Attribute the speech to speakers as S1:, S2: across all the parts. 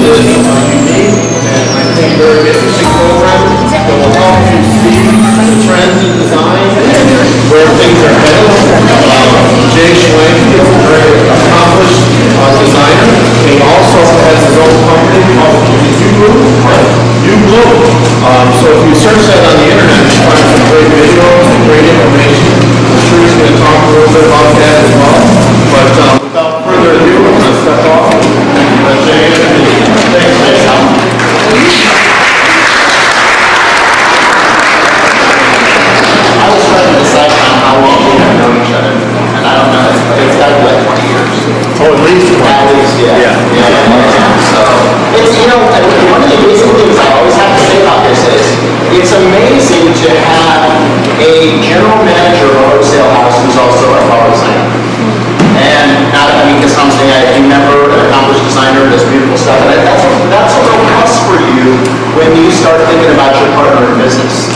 S1: is unique and I think very interesting program that will help you see the trends in design and where things are headed. Jay Schwanke is a very accomplished designer. He also has his own company called You Blue. So if you search that on the internet, you find some great videos and great information. I'm sure he's going to talk a little bit about that as well. But without further ado, I'm going to step off. Jay, thanks,
S2: I was trying to decide on how long we have known each other, and I don't know, it's got to be like 20 years.
S1: Oh, at least 20.
S2: At least, yeah. So, it's, one of the amazing things I always have to say about this is, it's amazing to have a general manager of a wholesale house who's also a flower designer. And because I'm saying I do remember an accomplished designer does beautiful stuff, and that's a real plus for you when you start thinking about your partner in business.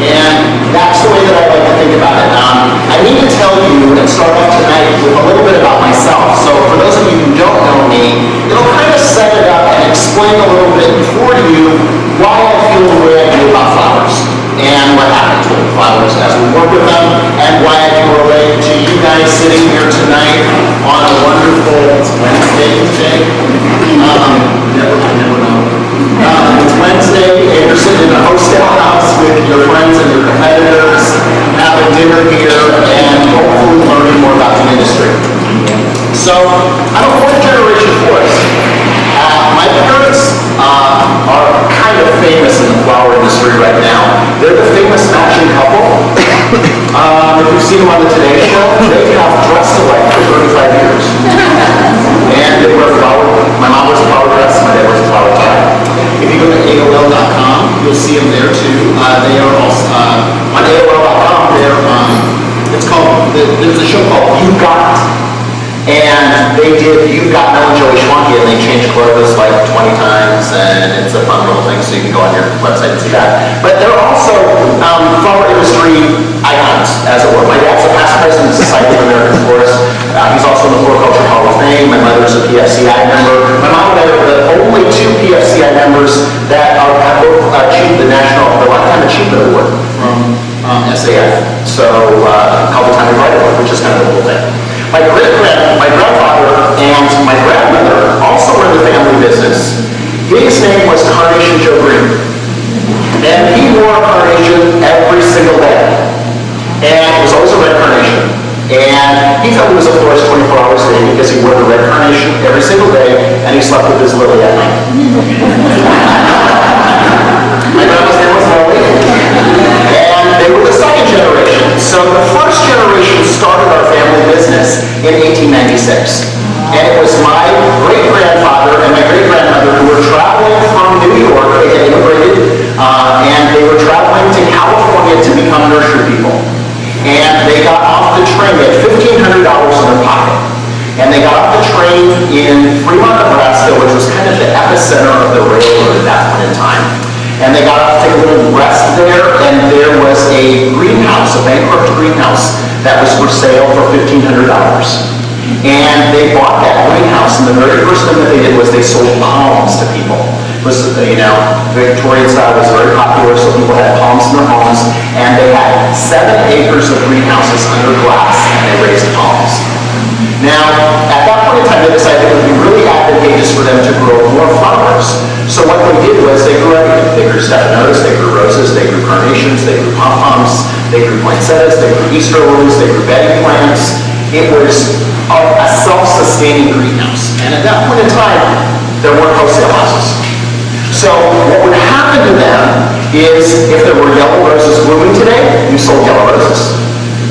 S2: And that's the way that I like to think about it. I need to tell you and start off tonight with a little bit about myself. So for those of you who don't know me, it'll kind of set it up and explain a little bit for you why I feel the way I do about flowers and what happens with flowers as we work with them, and why I can relate to you guys sitting here tonight on a wonderful Wednesday today. Never know. It's Wednesday, and you're sitting in a wholesale house with your friends and your competitors, having dinner here, and hopefully learning more about the industry. So, I'm a fourth generation florist. My parents are kind of famous in the flower industry right now. They're the famous matching couple. If you've seen them on the Today Show, they have dressed alike for 35 years. And they wear flower. My mom wears a flower dress, my dad wears a flower tie. If you go to AOL.com, you'll see them there too. They are also, on AOL.com, it's called, there's a show called You've Got. And they did You've Got Mel and Joey Schwanke, and they changed clothes like 20 times, and it's a fun little thing, so you can go on your website and see that. But they're also flower industry icons, as it were. My dad's a past president of the Society of American Florists. He's also in the Floriculture Hall of Fame. My mother's a PFCI member. My mom and I are the only two PFCI members that have both achieved the Lifetime Achievement Award from SAF. So, called the Time of Right Award, which is kind of a cool thing. My grandfather and my grandmother also were in the family business. His name was Carnation Joe Green. And he wore a carnation every single day. And it was always a red carnation. And he felt he was a florist 24 hours a day because he wore the red carnation every single day, and he slept with his lily at night. My grandma's name was Lily. And they were the second generation. So the first generation started our family business in 1896. And it was my great-grandfather and my great-grandmother who were traveling from New York. They had immigrated, and they were traveling to California to become nursery people. And they got off the train. They had $1,500 in their pocket. And they got off the train in Fremont, Nebraska, which was kind of the epicenter of the railroad at that point in time. And they got off to take a little rest there, and there was a greenhouse, a bankrupt greenhouse, that was for sale for $1,500. And they bought that greenhouse, and the very first thing that they did was they sold palms to people. It was, Victorian style was very popular, so people had palms in their homes, and they had 7 acres of greenhouses under glass, and they raised palms. Now, at that point in time, they decided it would be really advantageous for them to grow more flowers. So what they did was they grew everything. They grew stephanotis, they grew roses, they grew carnations, they grew pom-poms, they grew poinsettias, they grew Easter lilies, they grew bedding plants. It was a self-sustaining greenhouse. And at that point in time, there weren't wholesale houses. So what would happen to them is if there were yellow roses blooming today, you sold yellow roses.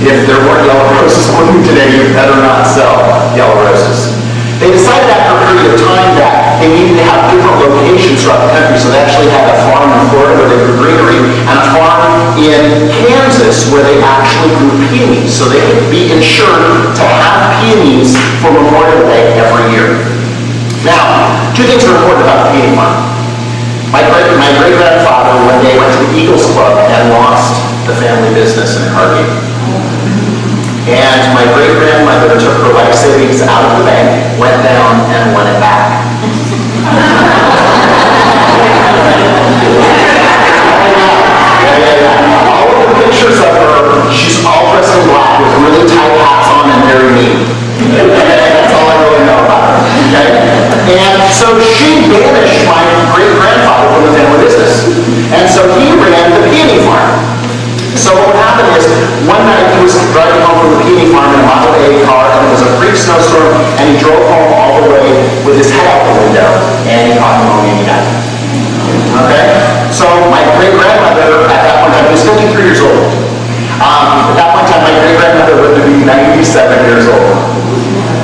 S2: If there weren't yellow roses blooming today, you better not sell yellow roses. They decided after a period of time that they needed to have different locations throughout the country, so they actually had a farm in Florida where they grew greenery, and a farm in Kansas where they actually grew peonies, so they could be insured to have peonies for Memorial Day every year. Now, two things are important about the peony farm. My great-grandfather one day went to the Eagles Club and lost the family business in a car game. And my great-grandmother took her life savings out of the bank, went down, and won it back. So she banished my great-grandfather from the family business. And so he ran the peony farm. So what happened is, one night he was driving home from the peony farm in a Model A car, and it was a freak snowstorm, and he drove home all the way with his head out the window, and he caught pneumonia and he died. Okay? So my great-grandmother, at that point in time, he was 53 years old. At that point in time, my great-grandmother lived to be 97 years old.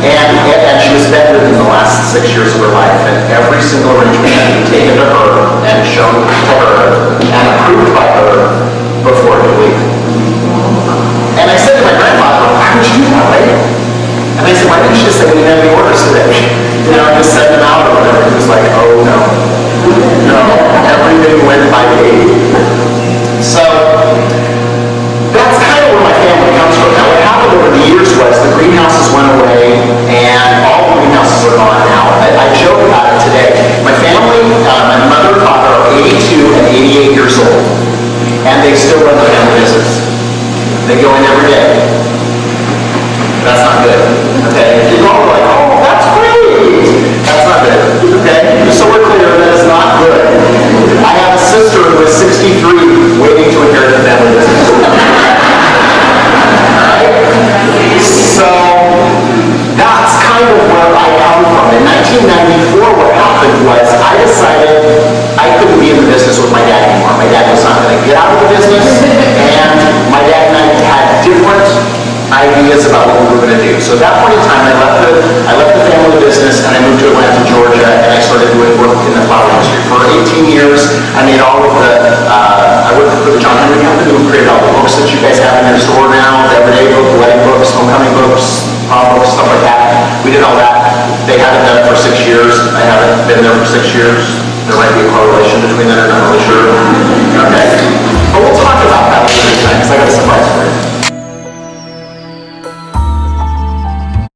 S2: And she was bedridden in the last 6 years of her life, and every single arrangement had been taken to her and shown to her and approved by her before he could leave. And I said to my grandfather, why would you do that, right? And I said, why didn't you just say we didn't have any orders today? You know, just send them out or whatever. He was like, oh no. No, everything went by date. So that's kind of where my family comes from. Now what happened over the years was the greenhouses went away and all the greenhouses are gone now. I joke about it today. My family, my mother and father are 82 and 88 years old, and they still run the family business. They go in every day. That's not good. Okay? People are like, oh, that's great. That's not good. Okay? So we're clear, that is not good. I have a sister who is 63 waiting to inherit the family business. So that's kind of where I come from. In 1994, what happened was I decided I couldn't be in the business with my dad anymore. My dad was not going to get out of the business, and my dad and I had different ideas about what we were going to do. So at that point in time, I left the family business and I moved to Atlanta, Georgia, and I started doing work in the flower industry. For 18 years, I made all of I worked for the John Henry Company, who created all the books that you guys have in your store now, the everyday book, the wedding books, homecoming books, prom books, stuff like that. We did all that. They haven't done it for 6 years. I haven't been there for 6 years. There might be a correlation between that, I'm not really sure.